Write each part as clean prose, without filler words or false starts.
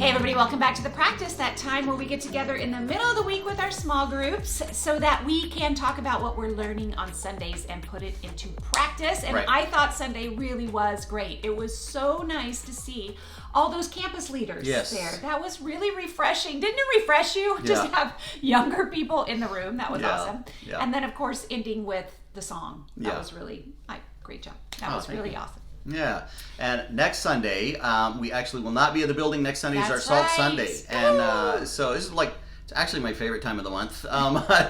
Hey everybody, welcome back to The Practice, that time where we get together in the middle of the week with our small groups so that we can talk about what we're learning on Sundays and put it into practice. And Right. I thought Sunday really was great. It was so nice to see all those campus leaders there. That was really refreshing. Didn't it refresh you? Yeah. Just to have younger people in the room. That was Yeah. awesome. Yeah. And then of course ending with the song. That Yeah. was really, great job. That Oh, was thank really you. awesome. Yeah, and next Sunday, we actually will not be at the building. Next Sunday is our That's Salt right. Sunday, and so this is it's actually my favorite time of the month. I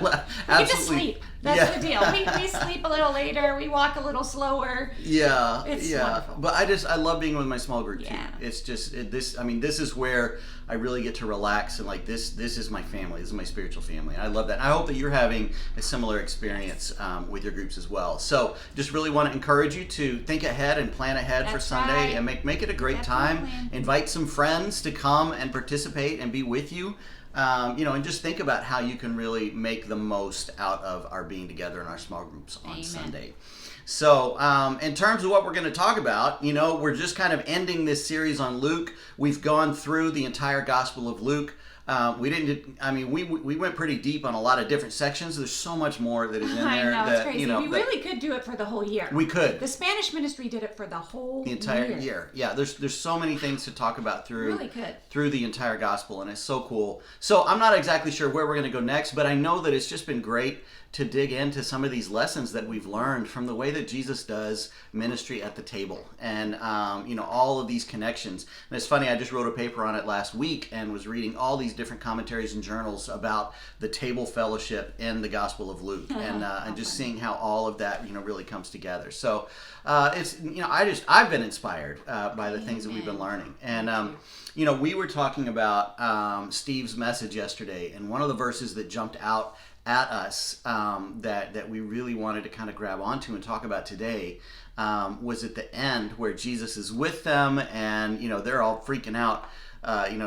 We get to sleep. That's the deal. We sleep a little later. We walk a little slower. Yeah, It's yeah. wonderful. But I love being with my small group too. Yeah. It's just this. I mean, this is where I really get to relax and this is my family. This is my spiritual family. And I love that. And I hope that you're having a similar experience with your groups as well. So just really want to encourage you to think ahead and plan ahead for That's Sunday right. and make it a great Definitely. time. Invite some friends to come and participate and be with you. And just think about how you can really make the most out of our being together in our small groups on Amen. Sunday. So, in terms of what we're going to talk about, we're just kind of ending this series on Luke. We've gone through the entire Gospel of Luke. We went pretty deep on a lot of different sections. There's so much more that is in there. I know, it's that, crazy. We really could do it for the whole year. We could. The Spanish ministry did it for the whole The entire year. Yeah, there's so many things to talk about Really could. through the entire gospel, and it's so cool. So I'm not exactly sure where we're going to go next, but I know that it's just been great to dig into some of these lessons that we've learned from the way that Jesus does ministry at the table, and all of these connections. And it's funny, I just wrote a paper on it last week and was reading all these different commentaries and journals about the table fellowship in the Gospel of Luke, and just seeing how all of that really comes together. So I've been inspired by the things that we've been learning, and we were talking about Steve's message yesterday, and one of the verses that jumped out at us that we really wanted to kind of grab onto and talk about today was at the end where Jesus is with them, and they're all freaking out,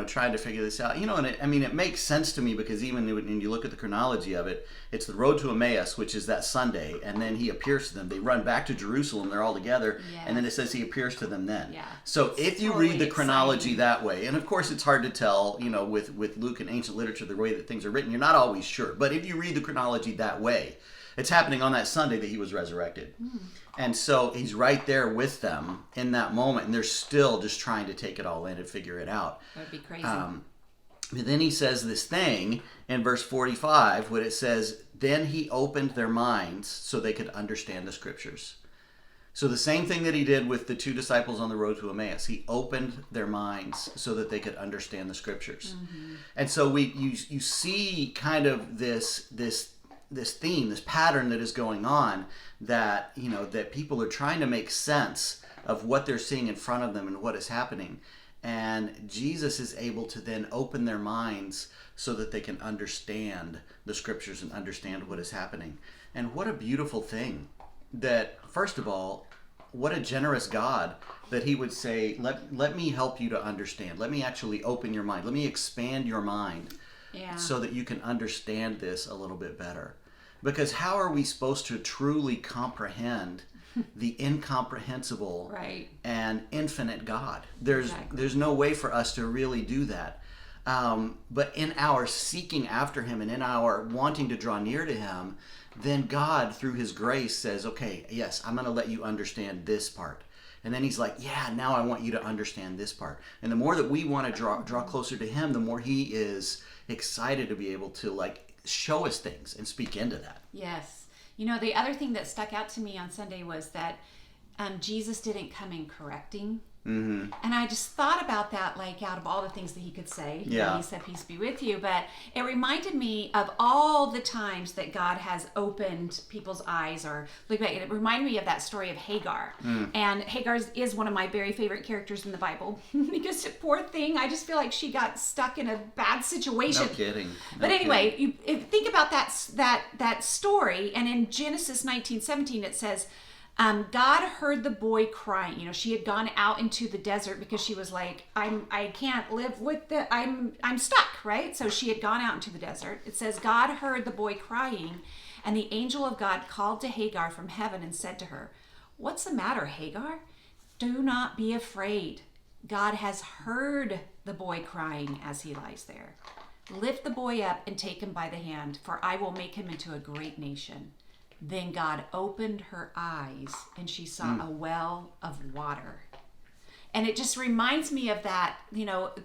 trying to figure this out. And it makes sense to me, because even when you look at the chronology of it, it's the road to Emmaus, which is that Sunday, and then he appears to them. They run back to Jerusalem, they're all together, and then it says he appears to them then. Yeah. So It's if you totally read the chronology exciting. that way, and of course it's hard to tell, with Luke and ancient literature, the way that things are written, you're not always sure. But if you read the chronology that way, it's happening on that Sunday that he was resurrected. And so he's right there with them in that moment, and they're still just trying to take it all in and figure it out. That would be crazy. But then he says this thing in verse 45, when it says, then he opened their minds so they could understand the scriptures. So the same thing that he did with the two disciples on the road to Emmaus, he opened their minds so that they could understand the scriptures. And so you see kind of this theme, this pattern that is going on, that that people are trying to make sense of what they're seeing in front of them and what is happening. And Jesus is able to then open their minds so that they can understand the scriptures and understand what is happening. And what a beautiful thing that, first of all, what a generous God that he would say, let me help you to understand. Let me actually open your mind. Let me expand your mind so that you can understand this a little bit better. Because how are we supposed to truly comprehend the incomprehensible and infinite God? There's no way for us to really do that. But in our seeking after him and in our wanting to draw near to him, then God, through his grace, says, okay, yes, I'm going to let you understand this part. And then he's like, yeah, now I want you to understand this part. And the more that we want to draw closer to him, the more he is excited to be able to show us things and speak into that. Yes. The other thing that stuck out to me on Sunday was that Jesus didn't come in correcting. And I just thought about that, out of all the things that he could say. He said, peace be with you. But it reminded me of all the times that God has opened people's eyes, or look back. It reminded me of that story of Hagar. And Hagar is one of my very favorite characters in the Bible. Because poor thing, I just feel like she got stuck in a bad situation. No kidding. But anyway, you think about that story, and in Genesis 19:17 it says, God heard the boy crying. She had gone out into the desert because she was like, I can't live with I'm stuck, right? So she had gone out into the desert. It says, God heard the boy crying, and the angel of God called to Hagar from heaven and said to her, what's the matter, Hagar? Do not be afraid. God has heard the boy crying as he lies there. Lift the boy up and take him by the hand, for I will make him into a great nation. Then God opened her eyes, and she saw a well of water. And it just reminds me of that,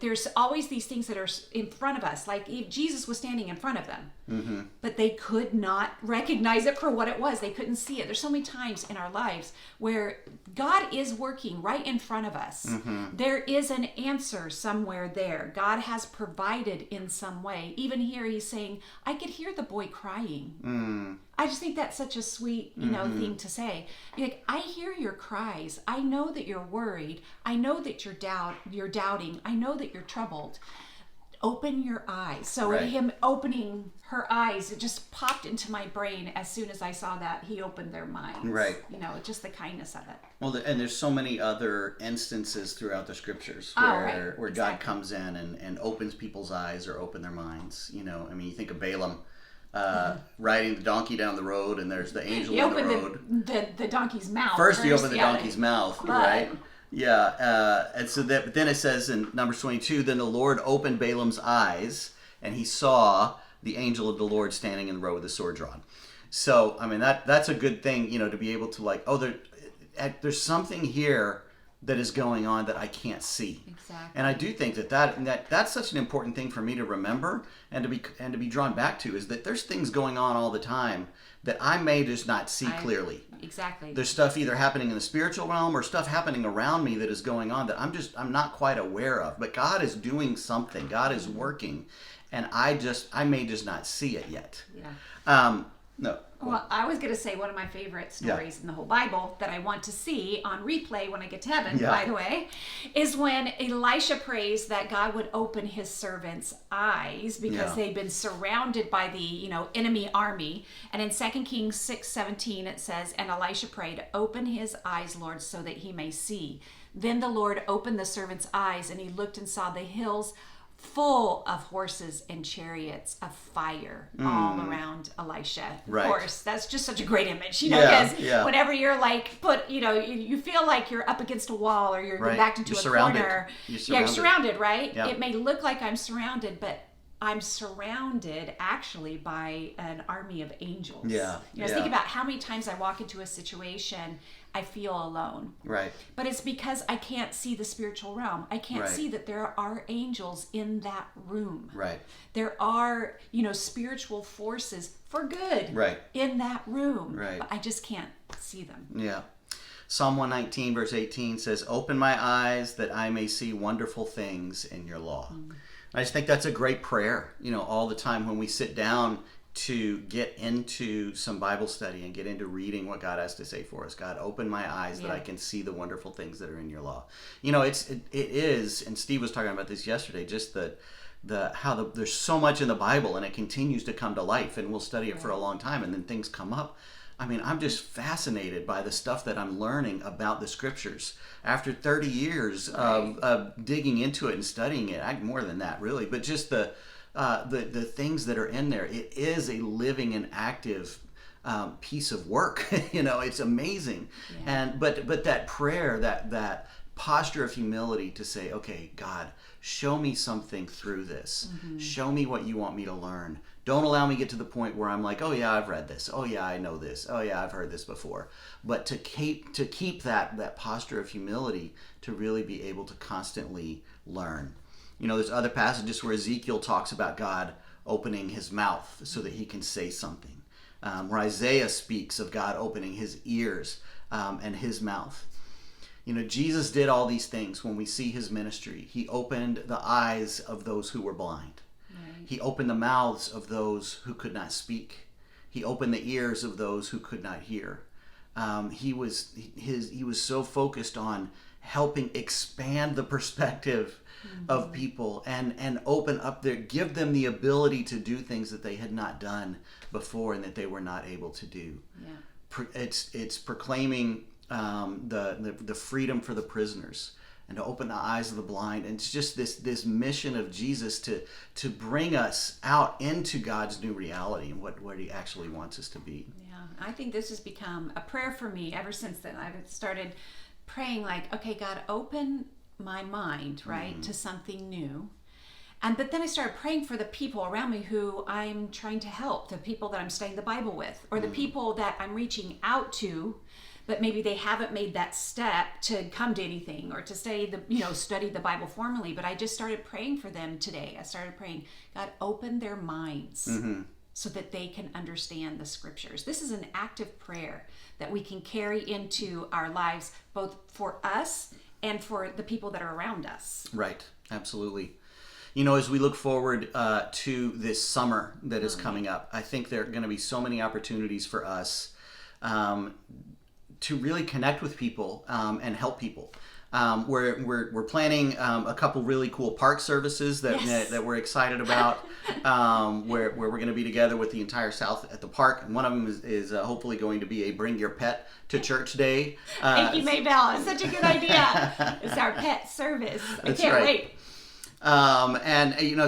there's always these things that are in front of us. Like Jesus was standing in front of them, but they could not recognize it for what it was. They couldn't see it. There's so many times in our lives where God is working right in front of us. There is an answer somewhere there. God has provided in some way. Even here he's saying, I could hear the boy crying. I just think that's such a sweet, thing to say. Like, I hear your cries. I know that you're worried. I know that you're doubting. I know that you're troubled. Open your eyes. So him opening her eyes, it just popped into my brain as soon as I saw that he opened their minds. Right. Just the kindness of it. Well, and there's so many other instances throughout the scriptures where God comes in and opens people's eyes or open their minds. You think of Balaam. Riding the donkey down the road, and there's the angel on the road. The donkey's mouth. First, he opened the donkey's mouth, right? Yeah. And so but then it says in Numbers 22, then the Lord opened Balaam's eyes, and he saw the angel of the Lord standing in the road with a sword drawn. So, that's a good thing, to be able to there's something here that is going on that I can't see. Exactly. And I do think that's such an important thing for me to remember and to be drawn back to, is that there's things going on all the time that I may just not see clearly. Exactly. There's stuff either happening in the spiritual realm or stuff happening around me that is going on that I'm not quite aware of. But God is doing something. God is working, and I may just not see it yet. Yeah. No. Well, I was going to say one of my favorite stories in the whole Bible that I want to see on replay when I get to heaven, by the way, is when Elisha prays that God would open his servants' eyes because they've been surrounded by the, enemy army. And in 2 Kings 6:17 it says, and Elisha prayed, open his eyes, Lord, so that he may see. Then the Lord opened the servant's eyes, and he looked and saw the hills full of horses and chariots of fire all around Elisha. Of course, that's just such a great image, because whenever you're you feel like you're up against a wall or you're backed into a corner. You're surrounded, right? Yeah. It may look like I'm surrounded, but I'm surrounded actually by an army of angels. Think about how many times I walk into a situation, I feel alone. Right. But it's because I can't see the spiritual realm. I can't see that there are angels in that room. Right. There are, spiritual forces for good in that room. Right. But I just can't see them. Yeah. Psalm 119 verse 18 says, open my eyes that I may see wonderful things in your law. I just think that's a great prayer, all the time when we sit down to get into some Bible study and get into reading what God has to say for us. God, open my eyes that I can see the wonderful things that are in your law. It is, and Steve was talking about this yesterday, just there's so much in the Bible and it continues to come to life, and we'll study it for a long time, and then things come up. I'm just fascinated by the stuff that I'm learning about the scriptures after 30 years of digging into it and studying it. More than that, really, but just the things that are in there. It is a living and active piece of work. It's amazing. And but that prayer, that posture of humility to say, okay, God, show me something through this. Show me what you want me to learn. Don't allow me to get to the point where I'm like, oh yeah, I've read this. Oh yeah, I know this. Oh yeah, I've heard this before. But to keep that posture of humility, to really be able to constantly learn. There's other passages where Ezekiel talks about God opening his mouth so that he can say something. Where Isaiah speaks of God opening his ears and his mouth. Jesus did all these things when we see his ministry. He opened the eyes of those who were blind. He opened the mouths of those who could not speak. He opened the ears of those who could not hear. He was so focused on helping expand the perspective of people and open up give them the ability to do things that they had not done before and that they were not able to do. It's proclaiming the freedom for the prisoners, and to open the eyes of the blind. And it's just this mission of Jesus to bring us out into God's new reality and what he actually wants us to be. Yeah, I think this has become a prayer for me ever since then. I've started praying okay, God, open my mind, right, to something new. But then I started praying for the people around me who I'm trying to help, the people that I'm studying the Bible with, or the people that I'm reaching out to, but maybe they haven't made that step to come to anything or to study the Bible formally. But I just started praying for them today. I started praying, God, open their minds so that they can understand the scriptures. This is an active prayer that we can carry into our lives, both for us and for the people that are around us. Right. Absolutely. As we look forward to this summer that is coming up, I think there are going to be so many opportunities for us to really connect with people and help people. We're planning a couple really cool park services that we're excited about, where we're going to be together with the entire South at the park. And one of them is hopefully going to be a Bring Your Pet to Church Day. Thank you, Maybell. It's such a good idea. It's our pet service. I can't wait.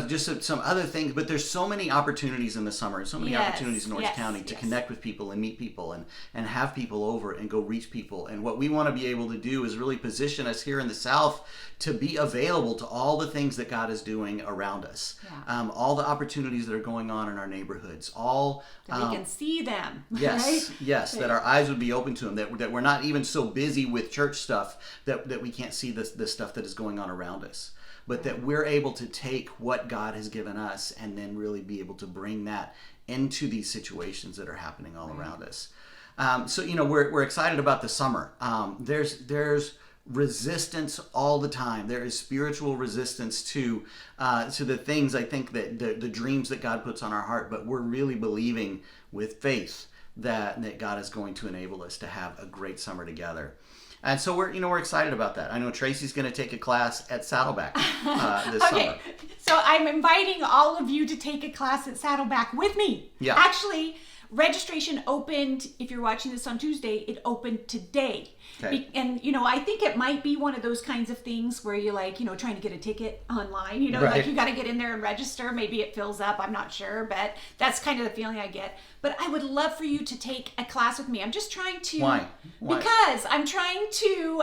Just some other things, but there's so many opportunities in the summer, so many opportunities in Orange County to connect with people and meet people and have people over and go reach people. And what we want to be able to do is really position us here in the South to be available to all the things that God is doing around us. Yeah. All the opportunities that are going on in our neighborhoods, that we can see them. Yes, right? Yes, that our eyes would be open to them, that we're not even so busy with church stuff that we can't see the stuff that is going on around us. But that we're able to take what God has given us and then really be able to bring that into these situations that are happening all around us. We're excited about the summer. There's resistance all the time. There is spiritual resistance to the things, I think, that the dreams that God puts on our heart. But we're really believing with faith that God is going to enable us to have a great summer together. And so we're excited about that. I know Tracy's going to take a class at Saddleback this summer. Okay, so I'm inviting all of you to take a class at Saddleback with me. Yeah. Actually, registration opened, if you're watching this on Tuesday, it opened today. Okay. And, I think it might be one of those kinds of things where you're like, trying to get a ticket online, right. like you got to get in there and register. Maybe it fills up. I'm not sure, but that's kind of the feeling I get. But I would love for you to take a class with me. I'm just trying to... Why? Because I'm trying to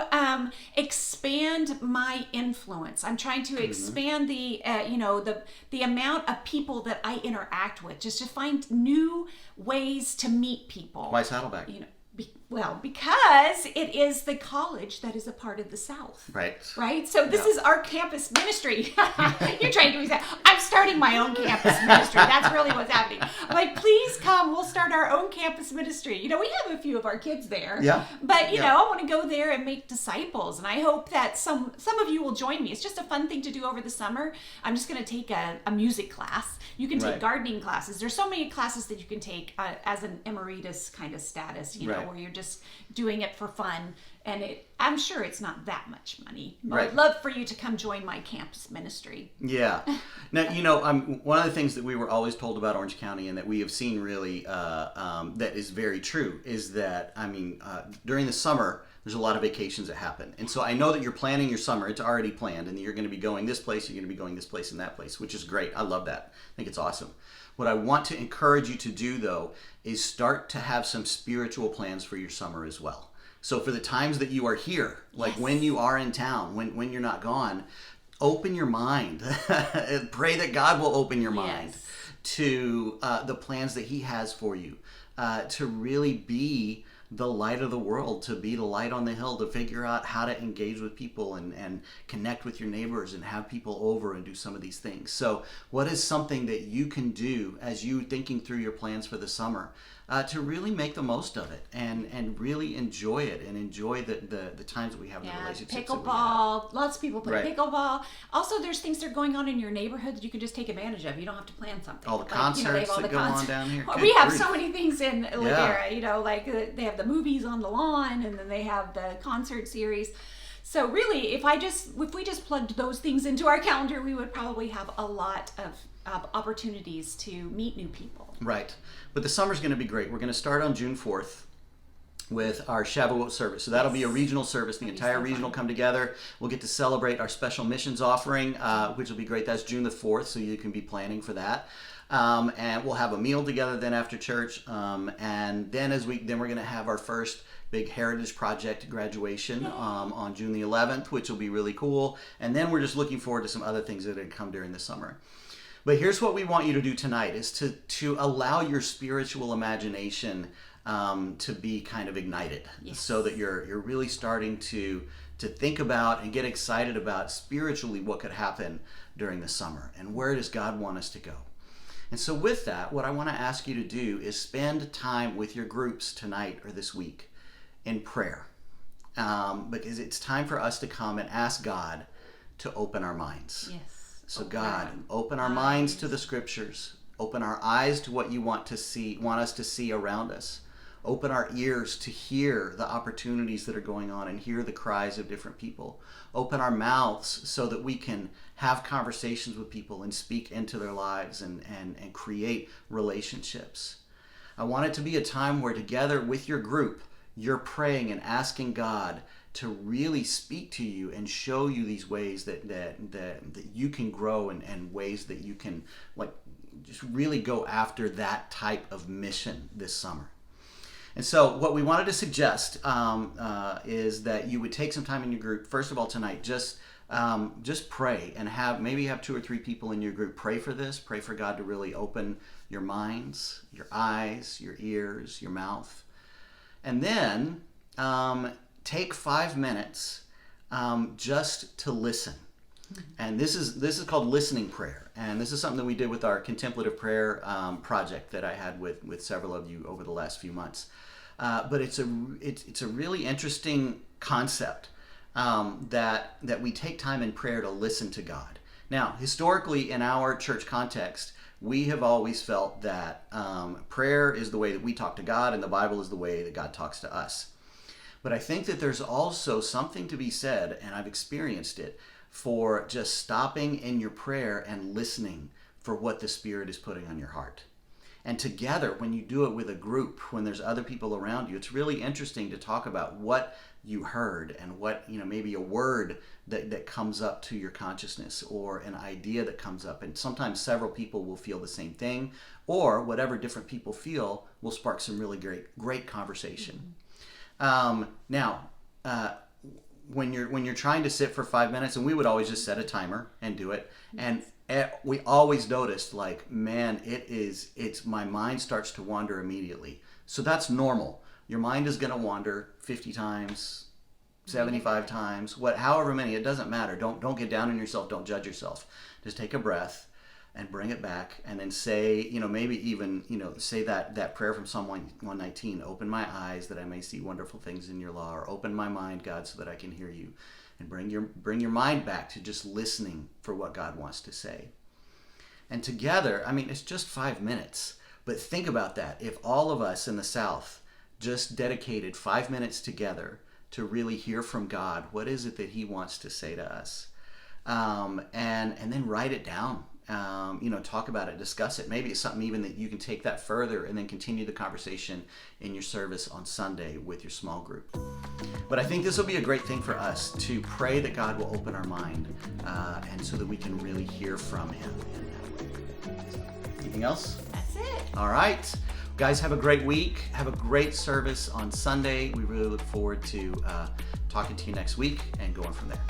expand my influence. I'm trying to expand the amount of people that I interact with, just to find new ways to meet people. Why Saddleback? Because it is the college that is a part of the South. Right. Right? So this is our campus ministry. You're trying to say, I'm starting my own campus ministry. That's really what's happening. I'm like, please come. We'll start our own campus ministry. We have a few of our kids there. Yeah. But, I want to go there and make disciples. And I hope that some of you will join me. It's just a fun thing to do over the summer. I'm just going to take a music class. You can take gardening classes. There's so many classes that you can take as an emeritus kind of status, where you're just doing it for fun. And I'm sure it's not that much money. But I'd love for you to come join my campus ministry. Yeah. Now, one of the things that we were always told about Orange County and that we have seen really that is very true is that, during the summer, there's a lot of vacations that happen. And so I know that you're planning your summer. It's already planned. And you're going to be going this place, you're going to be going this place and that place, which is great. I love that. I think it's awesome. What I want to encourage you to do, though, is start to have some spiritual plans for your summer as well. So for the times that you are here, like when you are in town, when you're not gone, open your mind. Pray that God will open your mind to the plans that He has for you, to really be the light of the world, to be the light on the hill, to figure out how to engage with people and connect with your neighbors and have people over and do some of these things. So what is something that you can do as you thinking through your plans for the summer to really make the most of it and really enjoy it and enjoy the times that we have in the relationships pickleball. that we have. Lots of people play pickleball. Also, there's things that are going on in your neighborhood that you can just take advantage of. You don't have to plan something. All the concerts that go on down here. We have so many things in Ladera. Like they have the movies on the lawn, and then they have the concert series. So really, if we just plugged those things into our calendar, we would probably have a lot of opportunities to meet new people. Right. But the summer's going to be great. We're going to start on June 4th with our Shavuot service. So that'll be a regional service. The entire region will come together. We'll get to celebrate our special missions offering, which will be great. That's June the 4th, so you can be planning for that. And we'll have a meal together then after church. And then we're going to have our first big Heritage Project graduation on June the 11th, which will be really cool. And then we're just looking forward to some other things that are going to come during the summer. But here's what we want you to do tonight is to allow your spiritual imagination to be kind of ignited, so that you're really starting to think about and get excited about spiritually what could happen during the summer and where does God want us to go. And so with that, what I want to ask you to do is spend time with your groups tonight or this week in prayer, because it's time for us to come and ask God to open our minds. Yes. So God, open our minds to the scriptures. Open our eyes to what you want us to see around us. Open our ears to hear the opportunities that are going on and hear the cries of different people. Open our mouths so that we can have conversations with people and speak into their lives and create relationships. I want it to be a time where together with your group, you're praying and asking God to really speak to you and show you these ways that you can grow and ways that you can just really go after that type of mission this summer. And so what we wanted to suggest is that you would take some time in your group, first of all tonight, just pray and maybe have 2 or 3 people in your group pray for this. Pray for God to really open your minds, your eyes, your ears, your mouth. And then take 5 minutes just to listen. And this is called listening prayer. And this is something that we did with our contemplative prayer project that I had with several of you over the last few months. But it's a really interesting concept that we take time in prayer to listen to God. Now, historically in our church context, we have always felt that prayer is the way that we talk to God and the Bible is the way that God talks to us. But I think that there's also something to be said, and I've experienced it, for just stopping in your prayer and listening for what the Spirit is putting on your heart. And together, when you do it with a group, when there's other people around you, it's really interesting to talk about what you heard and what, maybe a word that comes up to your consciousness or an idea that comes up. And sometimes several people will feel the same thing, or whatever different people feel will spark some really great conversation. Now, when you're trying to sit for 5 minutes, and we would always just set a timer and do it, and we always noticed, my mind starts to wander immediately. So that's normal. Your mind is going to wander 50 times, 75 times, however many. It doesn't matter. Don't get down on yourself. Don't judge yourself. Just take a breath and bring it back, and then say, maybe even, say that prayer from Psalm 119, open my eyes that I may see wonderful things in your law, or open my mind, God, so that I can hear you, and bring your mind back to just listening for what God wants to say. And together, it's just 5 minutes, but think about that. If all of us in the South just dedicated 5 minutes together to really hear from God, what is it that he wants to say to us? And then write it down. Talk about it, discuss it. Maybe it's something even that you can take that further and then continue the conversation in your service on Sunday with your small group. But I think this will be a great thing for us to pray that God will open our mind, and so that we can really hear from him in that way. Anything else? That's it. All right. Guys, have a great week. Have a great service on Sunday. We really look forward to talking to you next week and going from there.